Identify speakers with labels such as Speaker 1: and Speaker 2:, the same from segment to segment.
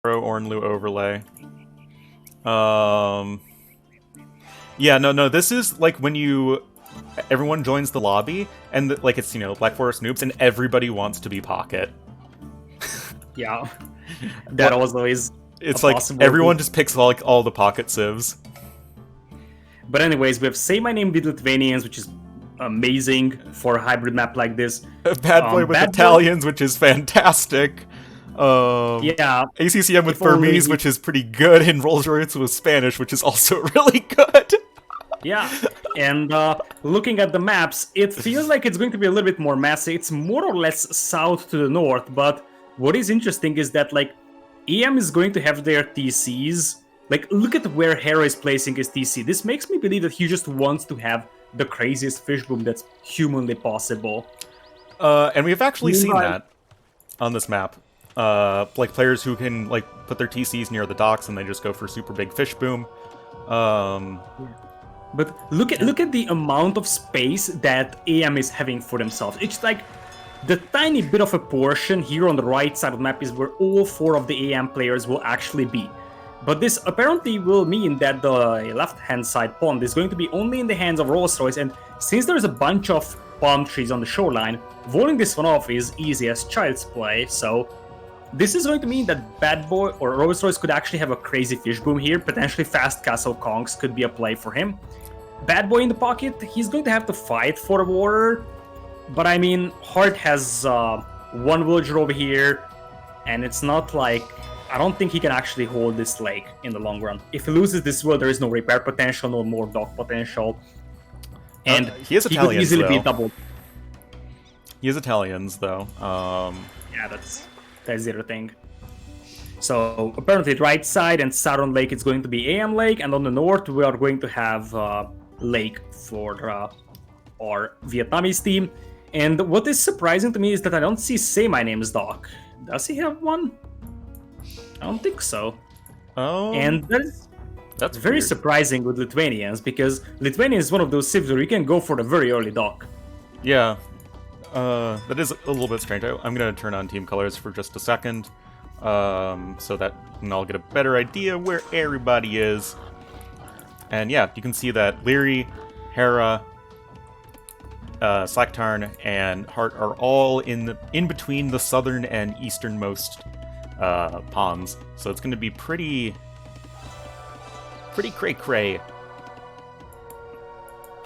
Speaker 1: Ornlu overlay. Yeah, no, this is like when everyone joins the lobby, and like it's, Black Forest noobs, and everybody wants to be Pocket.
Speaker 2: Yeah, that also is.
Speaker 1: It's like everyone just picks like all the Pocket civs.
Speaker 2: But anyways, we have Say My Name with Lithuanians, which is amazing for a hybrid map like this.
Speaker 1: Bad Boy with Italians, which is fantastic.
Speaker 2: Yeah.
Speaker 1: ACCM with Burmese, which is pretty good, and Rolls Royce with Spanish, which is also really good.
Speaker 2: Yeah, and looking at the maps, it feels like it's going to be a little bit more massive. It's more or less south to the north, but what is interesting is that, like, EM is going to have their TCs. Like, look at where Hera is placing his TC. This makes me believe that he just wants to have the craziest fish boom that's humanly possible.
Speaker 1: And we've actually seen that on this map. Like, players who can, like, put their TCs near the docks and they just go for super big fish boom.
Speaker 2: But look at the amount of space that AM is having for themselves. It's like the tiny bit of a portion here on the right side of the map is where all 4 of the AM players will actually be. But this apparently will mean that the left-hand side pond is going to be only in the hands of Rolls-Royce, and since there's a bunch of palm trees on the shoreline, walling this one off is easy as child's play, so this is going to mean that Bad Boy or Rolls-Royce could actually have a crazy fish boom here. Potentially Fast Castle Kongs could be a play for him. Bad Boy in the pocket, he's going to have to fight for the water. But I mean, Hart has one villager over here, and it's not like... I don't think he can actually hold this lake in the long run. If he loses this world, there is no repair potential, no more dock potential. And
Speaker 1: he has Italians,
Speaker 2: could easily
Speaker 1: though.
Speaker 2: be doubled.
Speaker 1: He has Italians, though.
Speaker 2: Yeah, that's the other thing. So apparently right side and southern lake is going to be AM Lake, and on the north we are going to have Lake for our Vietnamese team. And what is surprising to me is that I don't see Say My Name's dock. Does he have one? I don't think so.
Speaker 1: Oh.
Speaker 2: And that's very
Speaker 1: weird.
Speaker 2: surprising with Lithuanians, because Lithuania is one of those civs where you can go for the very early dock.
Speaker 1: Yeah. That is a little bit strange. I'm going to turn on team colors for just a second, so that I'll get a better idea where everybody is. And yeah, you can see that Leary, Hera, Slacktarn, and Hart are all in between the southern and easternmost ponds. So it's going to be pretty cray-cray.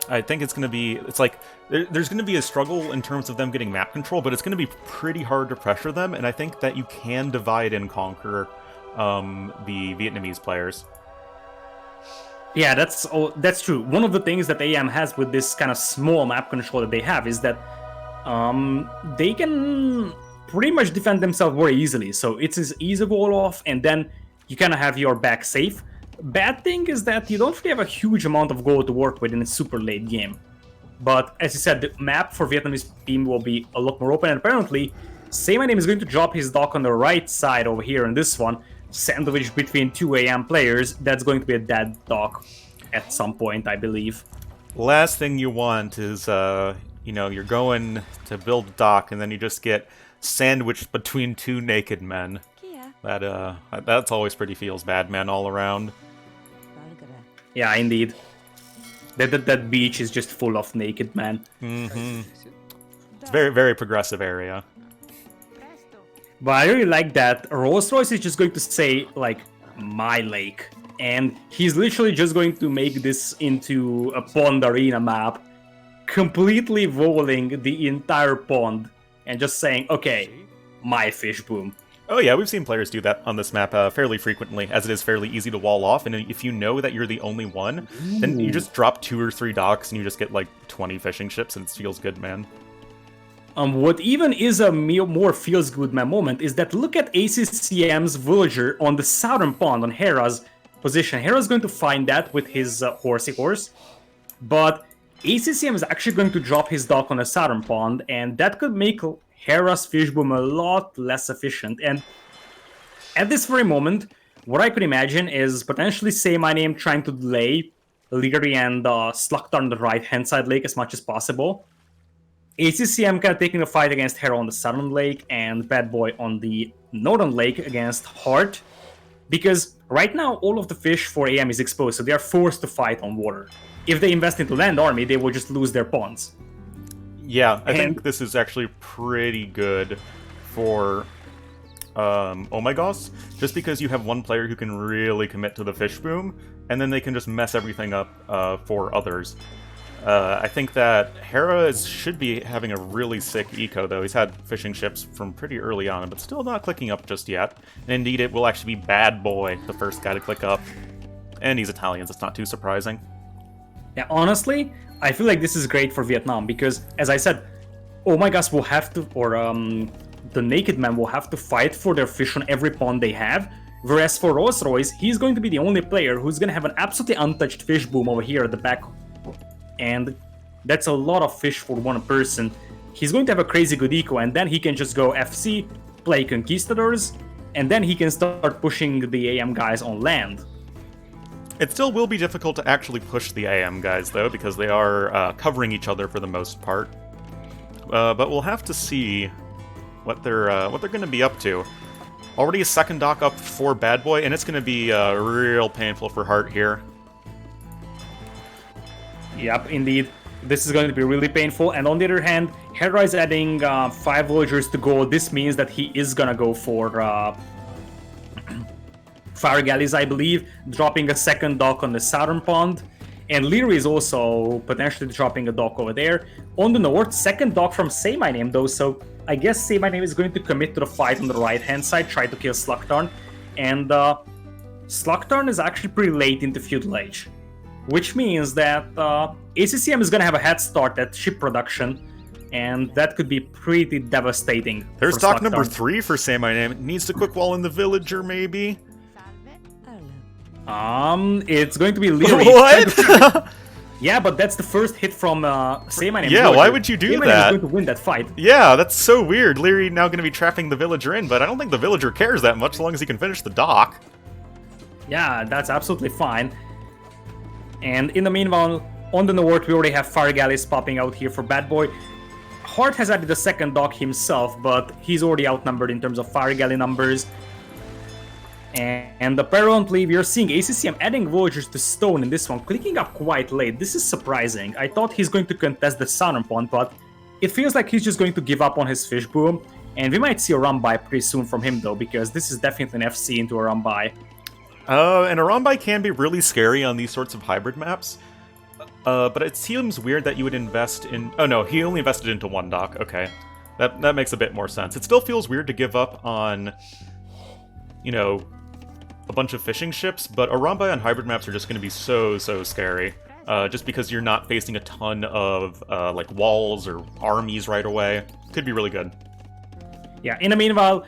Speaker 1: I think it's going to be... It's like... There's going to be a struggle in terms of them getting map control, but it's going to be pretty hard to pressure them, and I think that you can divide and conquer the Vietnamese players.
Speaker 2: Yeah, that's true. One of the things that AM has with this kind of small map control that they have is that they can pretty much defend themselves very easily. So it's as easy wall off, and then you kind of have your back safe. Bad thing is that you don't really have a huge amount of gold to work with in a super late game. But as you said, the map for Vietnamese team will be a lot more open, and apparently Say My Name is going to drop his dock on the right side over here in this one, sandwiched between 2 AM players. That's going to be a dead dock at some point, I believe.
Speaker 1: Last thing you want is, you're going to build a dock, and then you just get sandwiched between 2 naked men. That's always pretty feels bad, man, all around.
Speaker 2: Yeah, indeed. That beach is just full of naked men.
Speaker 1: Mm-hmm. It's a very, very progressive area.
Speaker 2: But I really like that Rolls-Royce is just going to say, like, my lake. And he's literally just going to make this into a pond arena map, completely walling the entire pond, and just saying, okay, my fish boom.
Speaker 1: Oh yeah, we've seen players do that on this map fairly frequently, as it is fairly easy to wall off, and if you know that you're the only one, then you just drop 2 or 3 docks and you just get like 20 fishing ships, and it feels good, man.
Speaker 2: What even is a more feels good man moment is that look at ACCM's villager on the southern pond on Hera's position. Hera's going to find that with his horsey horse, but ACCM is actually going to drop his dock on the southern pond, and that could make Hera's fish boom a lot less efficient. And at this very moment, what I could imagine is potentially Say My Name trying to delay Leary and Slugtar on the right-hand side lake as much as possible. ACCM kind of taking a fight against Hera on the southern lake, and Bad Boy on the northern lake against Hart. Because right now, all of the fish for AM is exposed, so they are forced to fight on water. If they invest into land army, they will just lose their pawns.
Speaker 1: Yeah, I think this is actually pretty good for Oh My Goss, just because you have one player who can really commit to the fish boom, and then they can just mess everything up for others. I think that Hera should be having a really sick eco, though. He's had fishing ships from pretty early on, but still not clicking up just yet. And indeed, it will actually be Bad Boy, the first guy to click up. And he's Italian, so it's not too surprising.
Speaker 2: Yeah, honestly, I feel like this is great for Vietnam, because, as I said, Oh My Goss will have to, or the Naked Men will have to fight for their fish on every pawn they have, whereas for Rolls-Royce, he's going to be the only player who's going to have an absolutely untouched fish boom over here at the back. And that's a lot of fish for one person. He's going to have a crazy good eco, and then he can just go FC, play Conquistadors, and then he can start pushing the AM guys on land.
Speaker 1: It still will be difficult to actually push the AM guys, though, because they are covering each other for the most part. But we'll have to see what they're going to be up to. Already a second dock up for Bad Boy, and it's going to be real painful for Hart here.
Speaker 2: Yep, indeed. This is going to be really painful. And on the other hand, Hera is adding 5 villagers to go. This means that he is gonna go for fire galleys, I believe, dropping a second dock on the southern pond. And Leary is also potentially dropping a dock over there. On the north, second dock from Say My Name, though, so I guess Say My Name is going to commit to the fight on the right-hand side, try to kill Slugtarn. And Slugtarn is actually pretty late into Feudal Age, which means that ACCM is going to have a head start at ship production, and that could be pretty devastating.
Speaker 1: There's dock number 3 for Say My Name. It needs to quick wall in the villager, maybe?
Speaker 2: It's going to be Leary.
Speaker 1: What?
Speaker 2: Yeah, but that's the first hit from Say My Name.
Speaker 1: Yeah,
Speaker 2: villager.
Speaker 1: why would you do
Speaker 2: Say My
Speaker 1: that?
Speaker 2: Name is going to win that fight.
Speaker 1: Yeah, that's so weird. Leary now going to be trapping the villager in, but I don't think the villager cares that much as long as he can finish the dock.
Speaker 2: Yeah, that's absolutely fine. And in the meanwhile, on the north, we already have fire galleys popping out here for Bad Boy. Hart has added the second dock himself, but he's already outnumbered in terms of fire galley numbers. And apparently, we are seeing ACCM adding villagers to stone in this one, clicking up quite late. This is surprising. I thought he's going to contest the southern pond, but it feels like he's just going to give up on his fish boom. And we might see a run-by pretty soon from him, though, because this is definitely an FC into a run-by.
Speaker 1: And a run-by can be really scary on these sorts of hybrid maps. But it seems weird that you would invest in... Oh no, he only invested into one dock. Okay. That makes a bit more sense. It still feels weird to give up on, you know, a bunch of fishing ships, but a run-by on hybrid maps are just going to be so scary. Just because you're not facing a ton of, like, walls or armies right away. Could be really good.
Speaker 2: Yeah, in the meanwhile,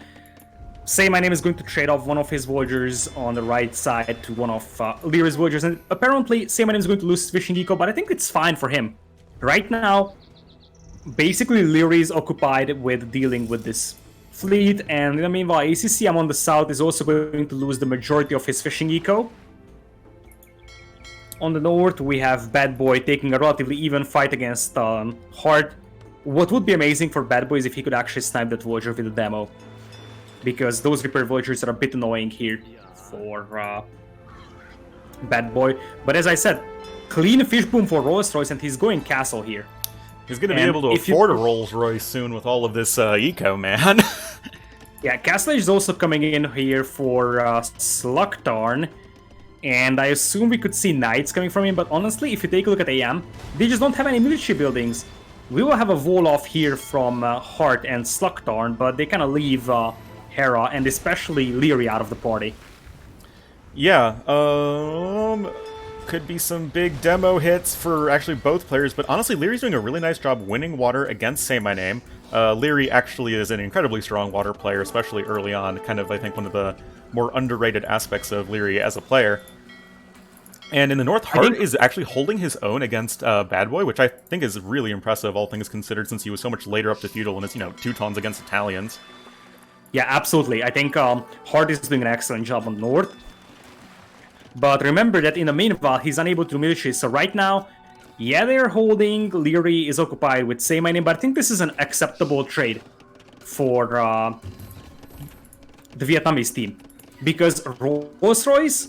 Speaker 2: Say My Name is going to trade off one of his villagers on the right side to one of Leary's villagers, and apparently Say My Name is going to lose fishing eco, but I think it's fine for him. Right now, basically Leary is occupied with dealing with this fleet, and in the meanwhile, ACCM on the south is also going to lose the majority of his fishing eco. On the north, we have Bad Boy taking a relatively even fight against Hart. What would be amazing for Bad Boy is if he could actually snipe that villager with a demo, because those repair villagers are a bit annoying here for Bad Boy. But as I said, clean fish boom for Rolls-Royce, and he's going castle here.
Speaker 1: He's going to be able to afford a Rolls-Royce soon with all of this eco, man.
Speaker 2: Yeah, Castle is also coming in here for Slugtarn, and I assume we could see Knights coming from him, but honestly, if you take a look at AM, they just don't have any military buildings. We will have a wall-off here from Hart and Slugtarn, but they kind of leave Hera and especially Leary out of the party.
Speaker 1: Yeah, could be some big demo hits for actually both players, but honestly, Leary's doing a really nice job winning water against Say My Name. Leary actually is an incredibly strong water player, especially early on, kind of, I think, one of the more underrated aspects of Leary as a player. And in the north, Hart is actually holding his own against Bad Boy, which I think is really impressive, all things considered, since he was so much later up to Feudal and is, you know, Teutons against Italians.
Speaker 2: Yeah, absolutely. I think Hart is doing an excellent job on north. But remember that in the meanwhile, he's unable to do military. So right now, yeah, they're holding. Leary is occupied with Say My Name, but I think this is an acceptable trade for the Vietnamese team. because Rolls-Royce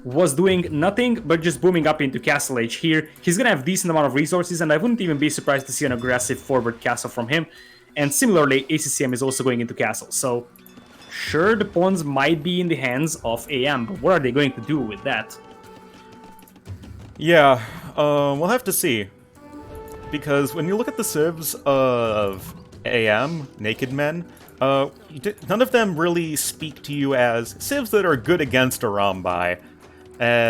Speaker 2: was doing nothing but just booming up into Castle Age here. He's gonna have decent amount of resources, and I wouldn't even be surprised to see an aggressive forward castle from him. And similarly, ACCM is also going into castle, so sure, the pawns might be in the hands of AM, but what are they going to do with that?
Speaker 1: Yeah, we'll have to see. Because when you look at the civs of AM, Naked Men, none of them really speak to you as civs that are good against Arambai,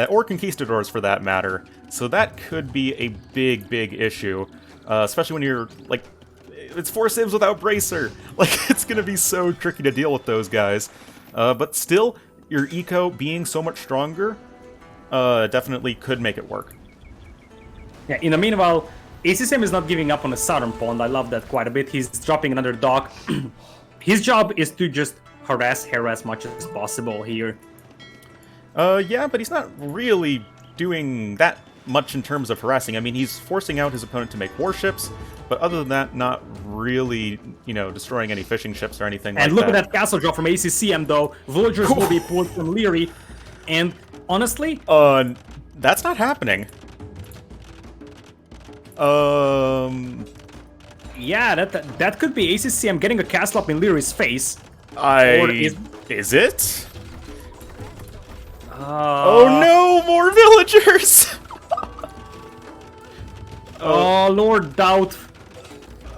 Speaker 1: or conquistadors for that matter. So that could be a big, big issue, especially when you're, like, it's 4 civs without Bracer. Like, it's gonna be so tricky to deal with those guys. But still, your eco being so much stronger, definitely could make it work.
Speaker 2: Yeah, in the meanwhile, ACCM is not giving up on the southern pond. I love that quite a bit. He's dropping another dock. His job is to just harass Hera as much as possible here.
Speaker 1: Yeah, but he's not really doing that much in terms of harassing. I mean, he's forcing out his opponent to make warships, but other than that, not really, you know, destroying any fishing ships or anything like that.
Speaker 2: And look at that castle drop from ACCM, though. Villagers will be pulled from Leary, and honestly...
Speaker 1: that's not happening.
Speaker 2: Yeah, that could be ACCM getting a castle up in Leary's face.
Speaker 1: Is it? Oh no, more villagers!
Speaker 2: Oh, Lord Doubt.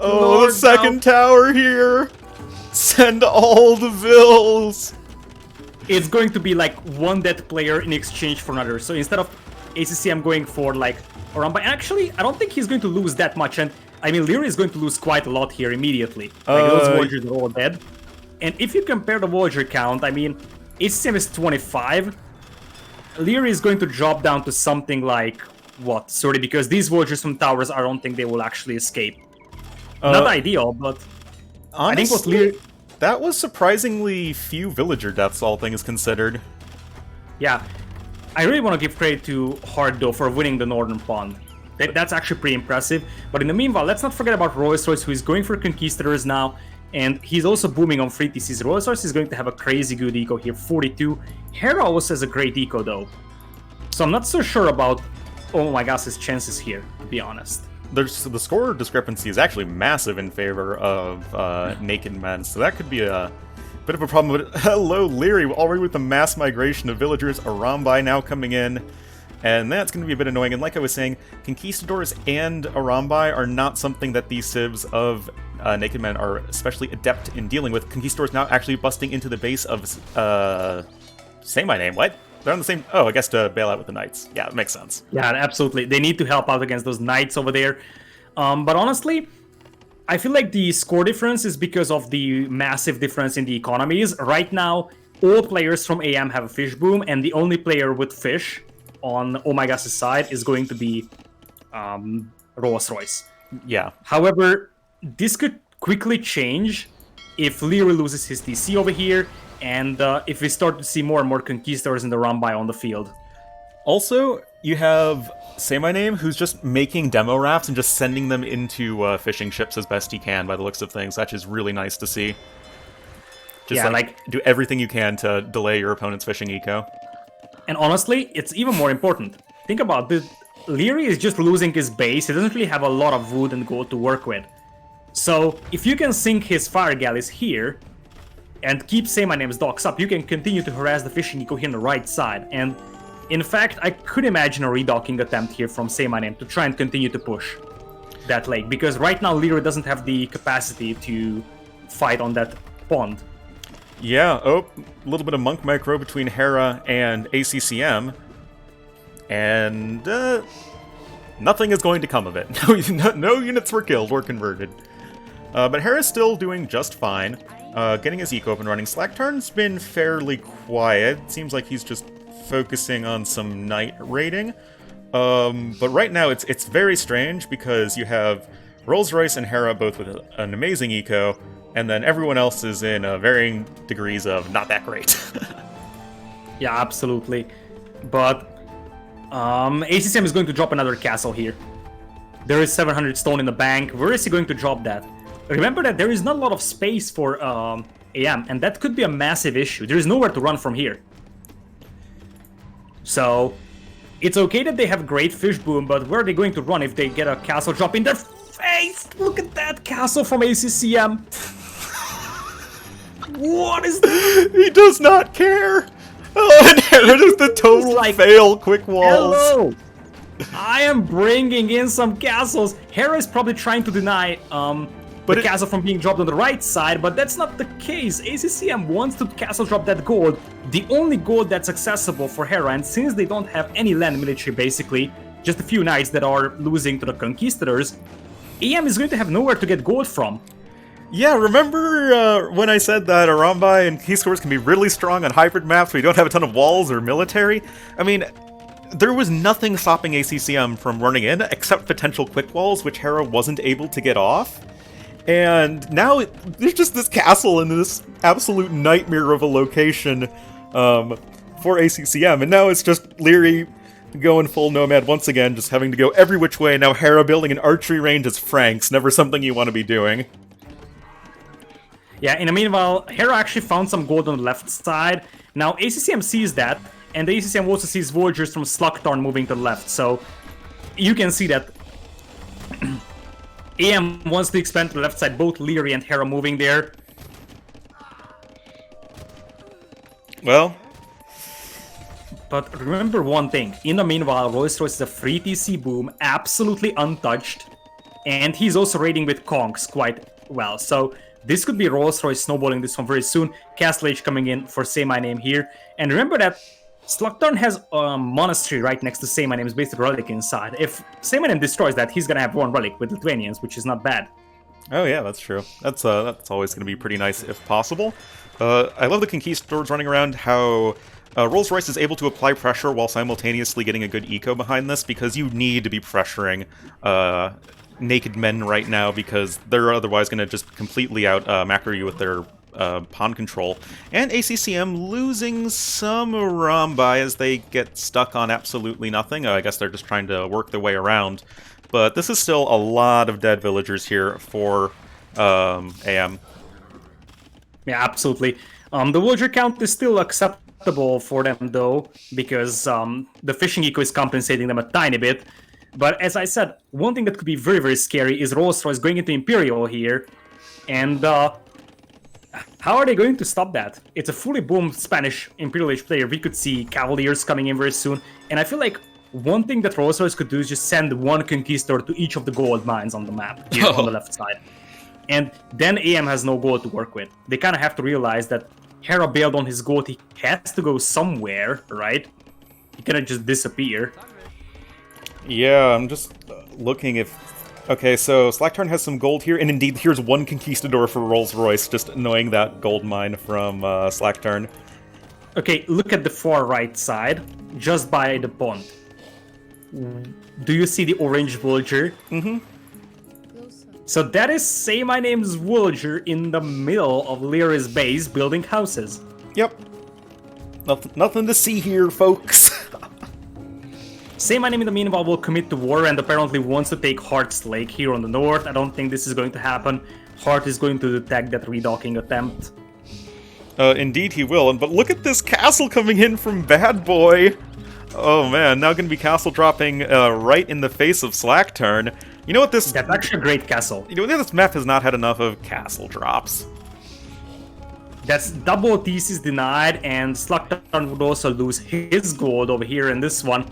Speaker 1: Oh,
Speaker 2: Lord
Speaker 1: the second tower here! Send all the vills!
Speaker 2: It's going to be like one dead player in exchange for another. So instead of ACCM going for like Arambai, actually, I don't think he's going to lose that much. And I mean, Leary is going to lose quite a lot here immediately. Like those Voyagers are all dead. And if you compare the Voyager count, I mean, ACCM is 25. Leary is going to drop down to something like, what, 30? Because these Voyagers from towers, I don't think they will actually escape. Not ideal, but
Speaker 1: honestly,
Speaker 2: I think what Leary...
Speaker 1: That was surprisingly few villager deaths, all things considered.
Speaker 2: Yeah. I really want to give credit to Hard, though, for winning the Northern Pond. That's actually pretty impressive. But in the meanwhile, let's not forget about Rolls-Royce, who is going for Conquistadors now. And he's also booming on free TCs. Rolls-Royce is going to have a crazy good eco here, 42. Hera also has a great eco, though. So I'm not so sure about Oh My Goss's chances here, to be honest.
Speaker 1: The score discrepancy is actually massive in favor of Naked Men, so that could be a bit of a problem. But hello, Leary, already with the mass migration of villagers, Arambai now coming in, and that's going to be a bit annoying. And like I was saying, Conquistadors and Arambai are not something that these civs of Naked Men are especially adept in dealing with. Conquistadors now actually busting into the base of, say my name, what? They're on the same... Oh, I guess to bail out with the Knights. Yeah, it makes sense.
Speaker 2: Yeah, absolutely. They need to help out against those Knights over there. But honestly, I feel like the score difference is because of the massive difference in the economies. Right now, all players from AM have a fish boom, and the only player with fish on Oh My Goss's side is going to be Rolls-Royce.
Speaker 1: Yeah.
Speaker 2: However, this could quickly change if Leary loses his TC over here, and if we start to see more and more Conquistadors in the Arambai on the field.
Speaker 1: Also, you have Say My Name, who's just making demo rafts and just sending them into fishing ships as best he can, by the looks of things. That's just really nice to see. Just,
Speaker 2: yeah,
Speaker 1: like, do everything you can to delay your opponent's fishing eco.
Speaker 2: And honestly, it's even more important. Think about this. Leary is just losing his base. He doesn't really have a lot of wood and gold to work with. So, if you can sink his fire galleys here, and keep Say My Name's docks up, you can continue to harass the fishing eco here on the right side. And in fact, I could imagine a redocking attempt here from Say My Name to try and continue to push that lake, because right now Leary doesn't have the capacity to fight on that pond.
Speaker 1: Yeah, oh, a little bit of monk micro between Hera and ACCM, and nothing is going to come of it. No units were killed or converted. But Hera's still doing just fine. Getting his eco up and running. Slacktarn's been fairly quiet. Seems like he's just focusing on some knight raiding. But right now it's very strange because you have Rolls-Royce and Hera both with an amazing eco, and then everyone else is in varying degrees of not that great.
Speaker 2: Yeah, absolutely. But ACCM is going to drop another castle here. There is 700 stone in the bank. Where is he going to drop that? Remember that there is not a lot of space for AM, and that could be a massive issue. There is nowhere to run from here. So it's okay that they have great fish boom, but where are they going to run if they get a castle drop in their face? Look at that castle from ACCM. What is this?
Speaker 1: He does not care. Oh, and Hera just the total
Speaker 2: like,
Speaker 1: fail quick walls.
Speaker 2: Hello! I am bringing in some castles. Hera is probably trying to deny the castle from being dropped on the right side, but that's not the case. ACCM wants to castle drop that gold, the only gold that's accessible for Hera, and since they don't have any land military basically, just a few knights that are losing to the conquistadors, AM is going to have nowhere to get gold from.
Speaker 1: Yeah, remember when I said that Arambai and Keystores can be really strong on hybrid maps where you don't have a ton of walls or military? I mean, there was nothing stopping ACCM from running in except potential quick walls, which Hera wasn't able to get off. And now there's just this castle in this absolute nightmare of a location for ACCM, and now it's just Leary going full nomad once again, just having to go every which way. Now Hera building an archery range as Franks, never something you want to be doing.
Speaker 2: Yeah, in the meanwhile, Hera actually found some gold on the left side. Now ACCM sees that, and the ACCM also sees Voyagers from Slugthorn moving to the left, so you can see that AM wants to expand to the left side, both Leary and Hera moving there.
Speaker 1: Well,
Speaker 2: but remember one thing, in the meanwhile, Rolls-Royce is a free TC boom, absolutely untouched, and he's also raiding with Kongs quite well, so this could be Rolls-Royce snowballing this one very soon. Castle Age coming in for Say My Name here, and remember that Slugthorn has a monastery right next to Say My Name's basic relic inside. If Say My Name destroys that, he's gonna have one relic with Lithuanians, which is not bad.
Speaker 1: oh yeah, that's true. That's always gonna be pretty nice if possible. I love the Conquistadors running around, how Rolls-Royce is able to apply pressure while simultaneously getting a good eco behind this, because you need to be pressuring Naked Men right now, because they're otherwise going to just completely out macro you with their pawn control. And ACCM losing some Arambai as they get stuck on absolutely nothing. I guess they're just trying to work their way around. But this is still a lot of dead villagers here for AM.
Speaker 2: Yeah, absolutely. The villager count is still acceptable for them, though, because the fishing eco is compensating them a tiny bit. But as I said, one thing that could be very, very scary is Rolls-Royce going into Imperial here. And how are they going to stop that? It's a fully boomed Spanish Imperial Age player. We could see Cavaliers coming in very soon. And I feel like one thing that Rolls-Royce could do is just send one Conquistador to each of the gold mines on the map, here on the left side. And then AM has no gold to work with. They kind of have to realize that Hera bailed on his gold. He has to go somewhere, right? He cannot just disappear.
Speaker 1: Yeah, I'm just looking if... Okay, so Slugthorn has some gold here, and indeed, here's one Conquistador for Rolls-Royce, just knowing that gold mine from Slugthorn.
Speaker 2: Okay, look at the far right side, just by the pond. Do you see the orange villager?
Speaker 1: Mm-hmm.
Speaker 2: So that is Say My Name's villager in the middle of Lyra's base building houses.
Speaker 1: Yep. Nothing to see here, folks.
Speaker 2: Say My Name in the meanwhile will commit to war and apparently wants to take Heart's Lake here on the north. I don't think this is going to happen. Heart is going to detect that redocking attempt.
Speaker 1: Indeed he will, but look at this castle coming in from Bad Boy! Oh man, now gonna be castle dropping right in the face of Slugthorn. You know what this...
Speaker 2: That's actually a great castle.
Speaker 1: You know, this map has not had enough of castle drops.
Speaker 2: That's double thesis denied, and Slugthorn would also lose his gold over here in this one.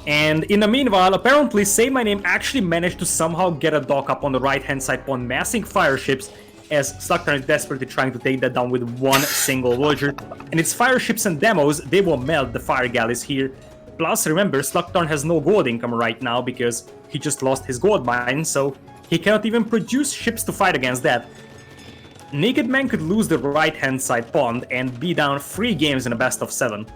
Speaker 2: And in the meanwhile, apparently Say My Name actually managed to somehow get a dock up on the right-hand side pond, massing fire ships, as Slugthorn is desperately trying to take that down with one single villager. And its fire ships and demos, they will melt the fire galleys here. Plus, remember, Slugthorn has no gold income right now because he just lost his gold mine, so he cannot even produce ships to fight against that. Naked Men could lose the right-hand side pond and be down 3 games in a best of 7.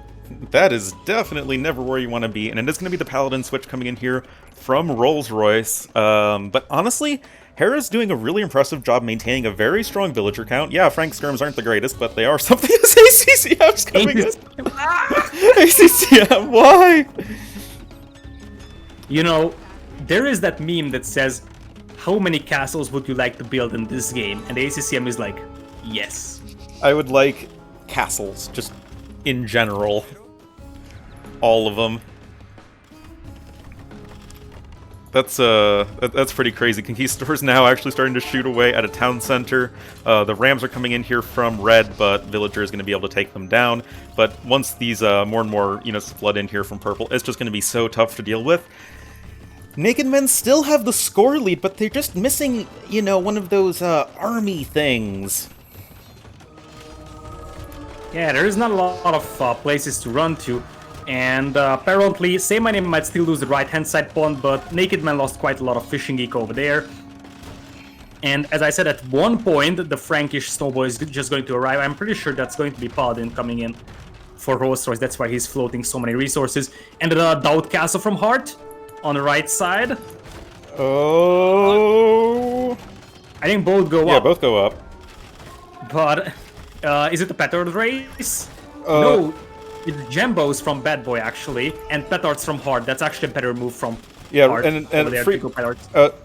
Speaker 1: That is definitely never where you want to be, and it is going to be the Paladin switch coming in here from Rolls-Royce. But honestly, Hera's doing a really impressive job maintaining a very strong villager count. Yeah, Frank skirms aren't the greatest, but they are something as ACCM's coming in. ACCM, why?
Speaker 2: You know, there is that meme that says, how many castles would you like to build in this game? And the ACCM is like, yes.
Speaker 1: I would like castles, just in general. All of them. That's pretty crazy. Conquistadors now actually starting to shoot away at a town center. The Rams are coming in here from red, but Villager is going to be able to take them down. But once these more and more units flood in here from purple, it's just going to be so tough to deal with. Naked Men still have the score lead, but they're just missing, you know, one of those army things.
Speaker 2: Yeah, there is not a lot of places to run to. And apparently, Semifinal might still lose the right-hand side pawn, but Naked Man lost quite a lot of fishing eco over there. And as I said, at one point, the Frankish snowball is just going to arrive. I'm pretty sure that's going to be Paladin coming in for Rolls-Royce. That's why he's floating so many resources. And the Doubt Castle from Heart on the right side.
Speaker 1: Oh!
Speaker 2: I think both go up.
Speaker 1: Yeah, both go up.
Speaker 2: But is it the Petard race? No. It's Jambos from Bad Boy, actually, and Petards from Hard. That's actually a better move from Hard.
Speaker 1: And free,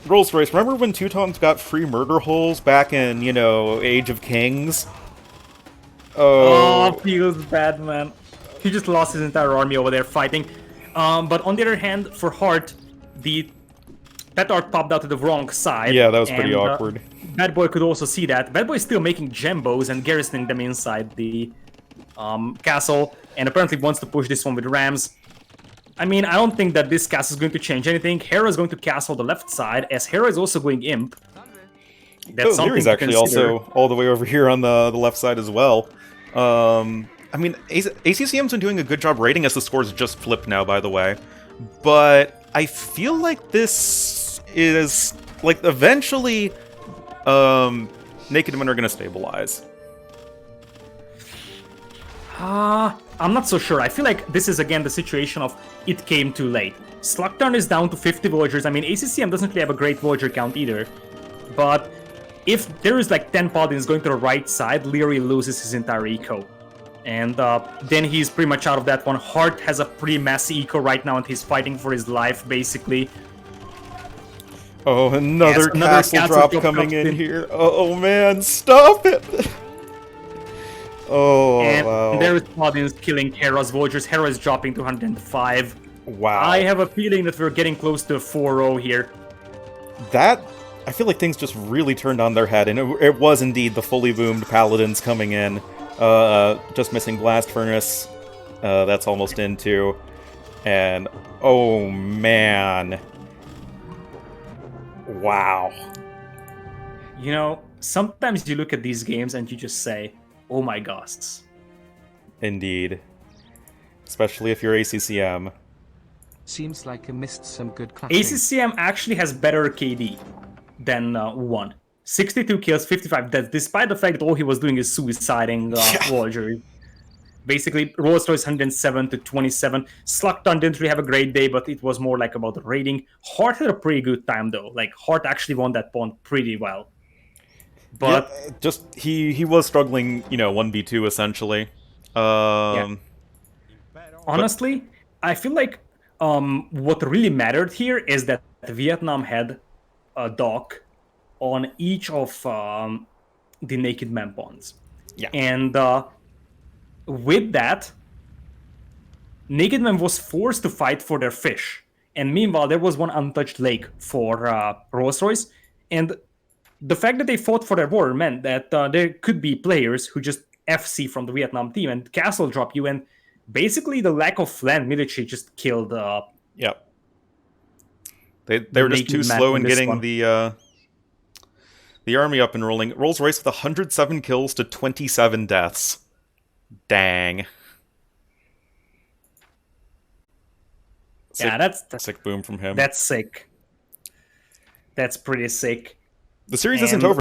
Speaker 1: Rolls-Royce, remember when Teutons got free murder holes back in, you know, Age of Kings?
Speaker 2: Oh, feels bad, man. He just lost his entire army over there fighting. But on the other hand, for Hard, the Petard popped out to the wrong side.
Speaker 1: Yeah, that was pretty awkward.
Speaker 2: Bad Boy could also see that. Bad Boy is still making Jambos and garrisoning them inside the castle, and apparently wants to push this one with Rams. I mean, I don't think that this castle is going to change anything. Hera is going to castle the left side, as Hera is also going Imp.
Speaker 1: That's something Leary's actually also all the way over here on the left side as well. I mean, ACCM's been doing a good job raiding as the scores just flipped now, by the way. But I feel like this is, like, eventually, Naked Men are going to stabilize.
Speaker 2: I'm not so sure. I feel like this is again the situation of it came too late. Slugturn is down to 50 villagers. I mean, ACCM doesn't really have a great villager count either. But if there is like 10 paladins going to the right side, Leary loses his entire eco. And then he's pretty much out of that one. Hart has a pretty messy eco right now and he's fighting for his life, basically.
Speaker 1: Oh, another castle drop coming in here. Oh man, stop it! Oh,
Speaker 2: and
Speaker 1: wow.
Speaker 2: there is paladins killing Hera's villagers. Hera is dropping to 105.
Speaker 1: Wow.
Speaker 2: I have a feeling that we're getting close to a 4-0 here.
Speaker 1: That, I feel like things just really turned on their head, and it was indeed the fully boomed paladins coming in. Just missing Blast Furnace. That's almost into. And, oh man. Wow.
Speaker 2: You know, sometimes you look at these games and you just say, oh my gosh.
Speaker 1: Indeed. Especially if you're ACCM.
Speaker 3: Seems like I missed some good clutching.
Speaker 2: ACCM actually has better KD than 1. 62 kills, 55 deaths, despite the fact that all he was doing is suiciding villagers. Basically, Rolls-Royce 107 to 27. Slugton didn't really have a great day, but it was more like about the raiding. Hart had a pretty good time, though. Like, Hart actually won that pawn pretty well. But
Speaker 1: yeah, just he was struggling, you know, 1v2 essentially.
Speaker 2: Yeah. Honestly, I feel like what really mattered here is that Vietnam had a dock on each of the Naked Man pawns.
Speaker 1: Yeah.
Speaker 2: And with that, Naked Man was forced to fight for their fish. And meanwhile, there was one untouched lake for Rolls-Royce. And the fact that they fought for their war meant that there could be players who just FC from the Vietnam team and castle drop you, and basically the lack of land military just killed.
Speaker 1: Yep. They were just too slow in getting the army up and rolling. Rolls-Royce with 107 kills to 27 deaths. Dang.
Speaker 2: Yeah, that's
Speaker 1: sick boom from him.
Speaker 2: That's sick. That's pretty sick.
Speaker 1: The series isn't over.